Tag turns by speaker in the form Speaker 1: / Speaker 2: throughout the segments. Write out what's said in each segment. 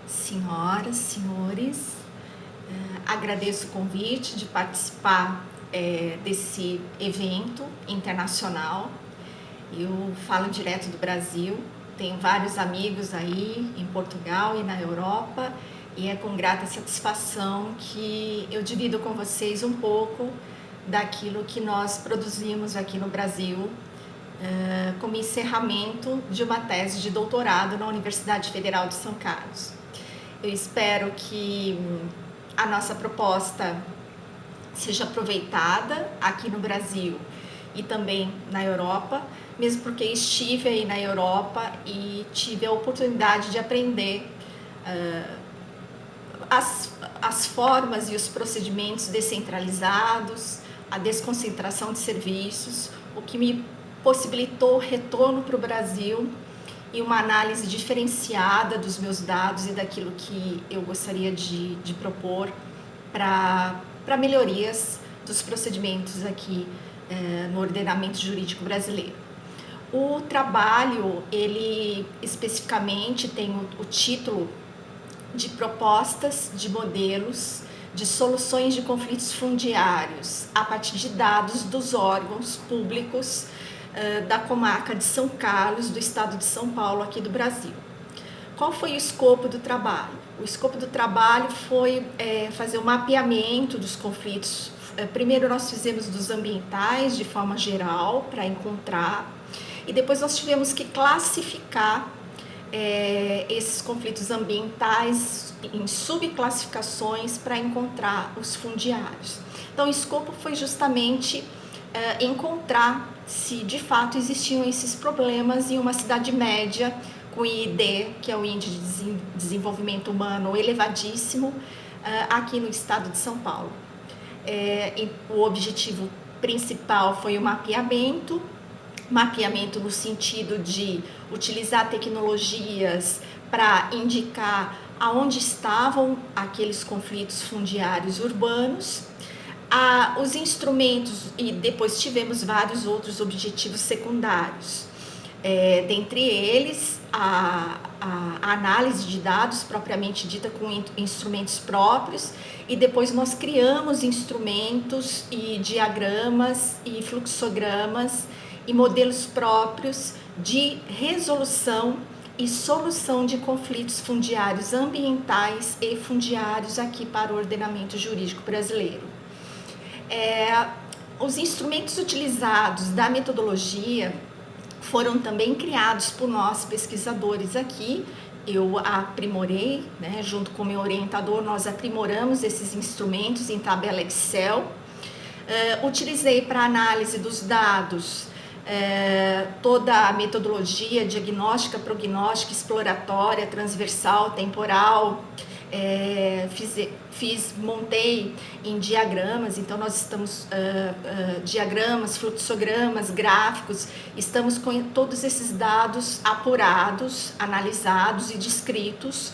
Speaker 1: Senhoras, senhores, agradeço o convite de participar desse evento internacional. Eu falo direto do Brasil, tenho vários amigos aí em Portugal e na Europa, e é com grata satisfação que eu divido com vocês um pouco daquilo que nós produzimos aqui no Brasil, como encerramento de uma tese de doutorado na Universidade Federal de São Carlos. Eu espero que a nossa proposta seja aproveitada aqui no Brasil e também na Europa, mesmo porque estive aí na Europa e tive a oportunidade de aprender as formas e os procedimentos descentralizados, a desconcentração de serviços, o que me possibilitou retorno para o Brasil e uma análise diferenciada dos meus dados e daquilo que eu gostaria de propor para melhorias dos procedimentos aqui no ordenamento jurídico brasileiro. O trabalho, ele especificamente tem o título de propostas de modelos de soluções de conflitos fundiários a partir de dados dos órgãos públicos da comarca de São Carlos, do estado de São Paulo, aqui do Brasil. Qual foi o escopo do trabalho? O escopo do trabalho foi fazer o mapeamento dos conflitos. Primeiro nós fizemos dos ambientais de forma geral para encontrar, e depois nós tivemos que classificar esses conflitos ambientais em subclassificações para encontrar os fundiários. Então o escopo foi justamente encontrar se de fato existiam esses problemas em uma cidade média com IID, que é o Índice de Desenvolvimento Humano elevadíssimo, aqui no estado de São Paulo. O objetivo principal foi o mapeamento no sentido de utilizar tecnologias para indicar aonde estavam aqueles conflitos fundiários urbanos, os instrumentos, e depois tivemos vários outros objetivos secundários, dentre eles a análise de dados propriamente dita com instrumentos próprios, e depois nós criamos instrumentos e diagramas e fluxogramas e modelos próprios de resolução e solução de conflitos fundiários ambientais e fundiários aqui para o ordenamento jurídico brasileiro. Os instrumentos utilizados da metodologia foram também criados por nós pesquisadores aqui. Eu aprimorei, junto com o meu orientador, nós aprimoramos esses instrumentos em tabela Excel. Utilizei para análise dos dados toda a metodologia diagnóstica, prognóstica, exploratória, transversal, temporal. Montei em diagramas, então nós estamos diagramas, fluxogramas, gráficos, estamos com todos esses dados apurados, analisados e descritos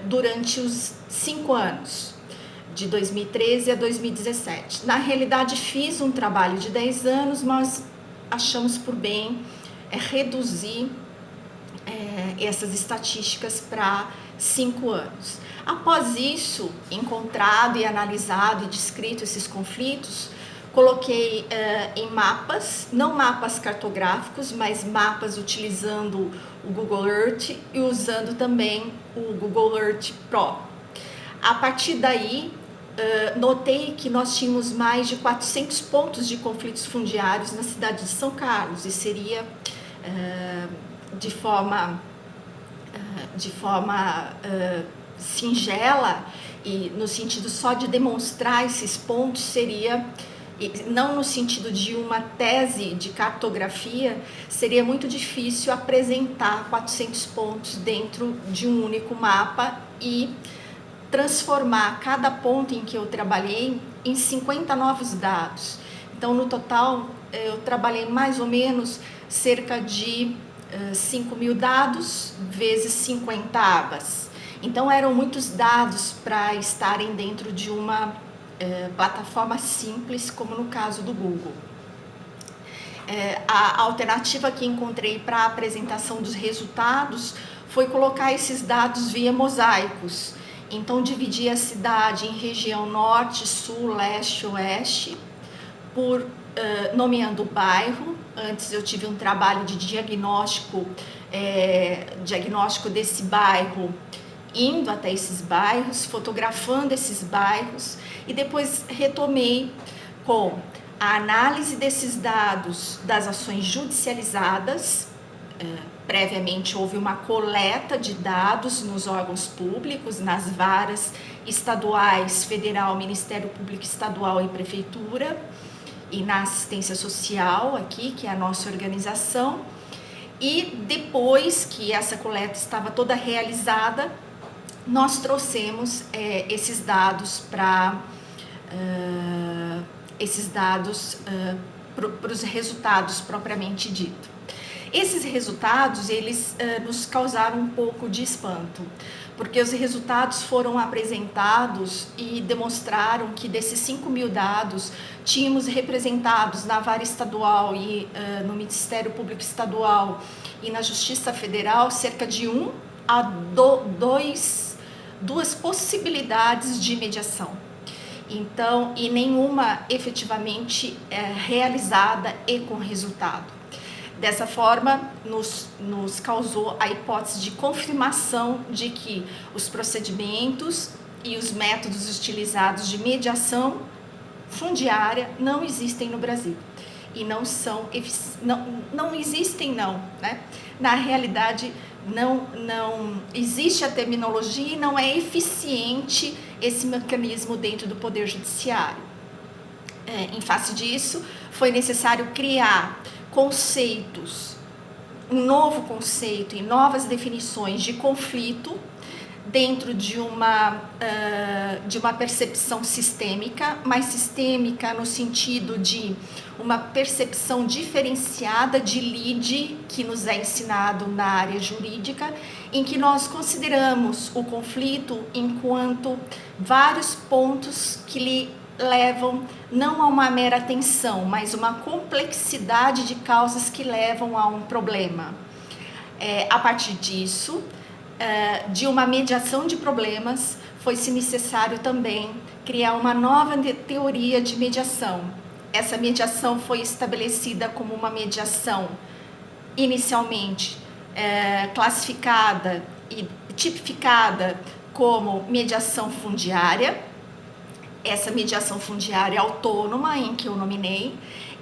Speaker 1: durante os 5 anos, de 2013 a 2017. Na realidade, fiz um trabalho de 10 anos, mas achamos por bem reduzir essas estatísticas para 5 anos. Após isso, encontrado e analisado e descrito esses conflitos, coloquei em mapas, não mapas cartográficos, mas mapas utilizando o Google Earth e usando também o Google Earth Pro. A partir daí, notei que nós tínhamos mais de 400 pontos de conflitos fundiários na cidade de São Carlos, e seria de forma singela e no sentido só de demonstrar esses pontos, seria, não no sentido de uma tese de cartografia, seria muito difícil apresentar 400 pontos dentro de um único mapa e transformar cada ponto em que eu trabalhei em 50 novos dados. Então, no total, eu trabalhei mais ou menos cerca de 5.000 dados vezes 50 abas. Então, eram muitos dados para estarem dentro de uma plataforma simples, como no caso do Google. A alternativa que encontrei para a apresentação dos resultados foi colocar esses dados via mosaicos. Então, dividir a cidade em região norte, sul, leste, oeste, nomeando o bairro. Antes eu tive um trabalho de diagnóstico desse bairro, indo até esses bairros, fotografando esses bairros, e depois retomei com a análise desses dados das ações judicializadas. Previamente houve uma coleta de dados nos órgãos públicos, nas varas estaduais, federal, Ministério Público Estadual e Prefeitura, e na assistência social aqui, que é a nossa organização. E depois que essa coleta estava toda realizada, nós trouxemos esses dados para os resultados propriamente dito. Esses resultados, eles nos causaram um pouco de espanto, porque os resultados foram apresentados e demonstraram que desses 5.000 dados, tínhamos representados na vara estadual e no Ministério Público Estadual e na Justiça Federal cerca de 1 a 2 possibilidades de mediação. Então, e nenhuma efetivamente realizada e com resultado. Dessa forma, nos causou a hipótese de confirmação de que os procedimentos e os métodos utilizados de mediação fundiária não existem no Brasil. E não existem, né? Na realidade, não existe a terminologia e não é eficiente esse mecanismo dentro do Poder Judiciário. Em face disso, foi necessário criar conceitos, um novo conceito e novas definições de conflito dentro de uma percepção sistêmica, mas sistêmica no sentido de uma percepção diferenciada de lide que nos é ensinado na área jurídica, em que nós consideramos o conflito enquanto vários pontos que lhe levam não a uma mera tensão, mas uma complexidade de causas que levam a um problema. A partir disso, de uma mediação de problemas, foi-se necessário também criar uma nova teoria de mediação. Essa mediação foi estabelecida como uma mediação inicialmente classificada e tipificada como mediação fundiária. Essa mediação fundiária autônoma, em que eu nominei,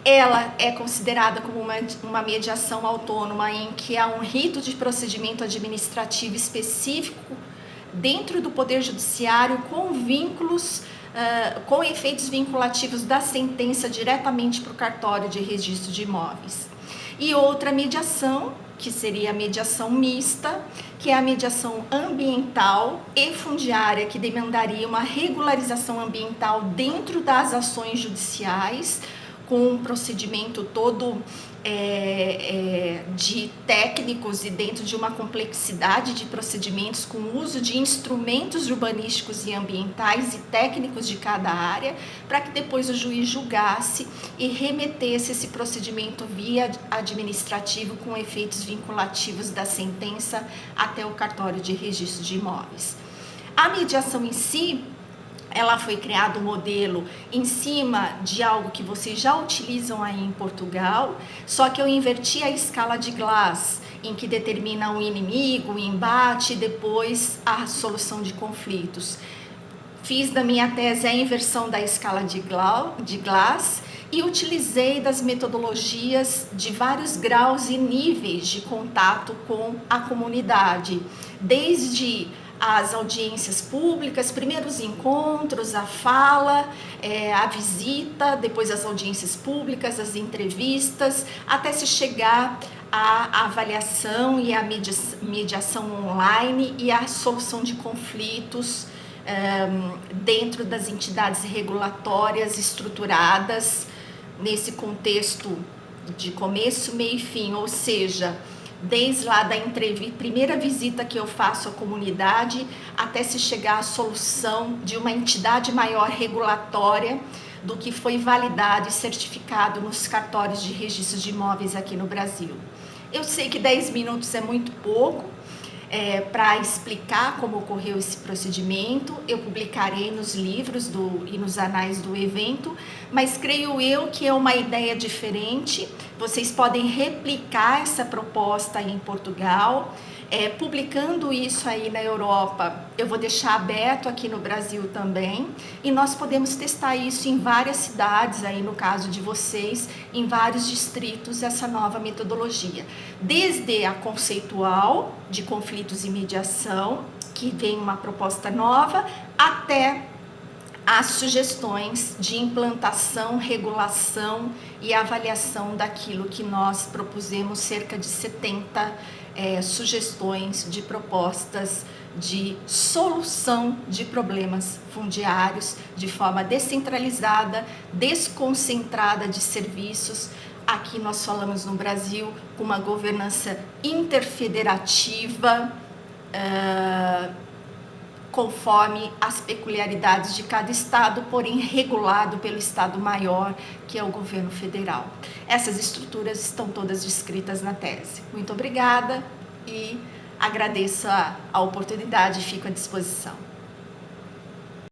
Speaker 1: ela é considerada como uma mediação autônoma em que há um rito de procedimento administrativo específico dentro do Poder Judiciário com vínculos, com efeitos vinculativos da sentença diretamente para o cartório de registro de imóveis. E outra mediação, que seria a mediação mista, que é a mediação ambiental e fundiária, que demandaria uma regularização ambiental dentro das ações judiciais, com um procedimento todo de técnicos e dentro de uma complexidade de procedimentos, com o uso de instrumentos urbanísticos e ambientais e técnicos de cada área, para que depois o juiz julgasse e remetesse esse procedimento via administrativo com efeitos vinculativos da sentença até o cartório de registro de imóveis. A mediação em si, ela foi criado um modelo em cima de algo que vocês já utilizam aí em Portugal, só que eu inverti a escala de Glass, em que determina o inimigo, o embate e depois a solução de conflitos. Fiz da minha tese a inversão da escala de Glass e utilizei das metodologias de vários graus e níveis de contato com a comunidade, desde as audiências públicas, primeiros encontros, a fala, a visita, depois as audiências públicas, as entrevistas, até se chegar à avaliação e à mediação online e à solução de conflitos dentro das entidades regulatórias estruturadas nesse contexto de começo, meio e fim, ou seja, desde lá da primeira visita que eu faço à comunidade até se chegar à solução de uma entidade maior regulatória do que foi validado e certificado nos cartórios de registro de imóveis aqui no Brasil. Eu sei que 10 minutos é muito pouco, para explicar como ocorreu esse procedimento. Eu publicarei nos livros e nos anais do evento, mas creio eu que é uma ideia diferente. Vocês podem replicar essa proposta aí em Portugal, publicando isso aí na Europa. Eu vou deixar aberto aqui no Brasil também, e nós podemos testar isso em várias cidades, aí no caso de vocês, em vários distritos, essa nova metodologia. Desde a conceitual, de conflitos e mediação, que vem uma proposta nova, até as sugestões de implantação, regulação e avaliação daquilo que nós propusemos, cerca de 70 sugestões de propostas de solução de problemas fundiários de forma descentralizada, desconcentrada de serviços. Aqui nós falamos no Brasil com uma governança interfederativa, conforme as peculiaridades de cada estado, porém regulado pelo estado maior, que é o governo federal. Essas estruturas estão todas descritas na tese. Muito obrigada e agradeço a oportunidade e fico à disposição.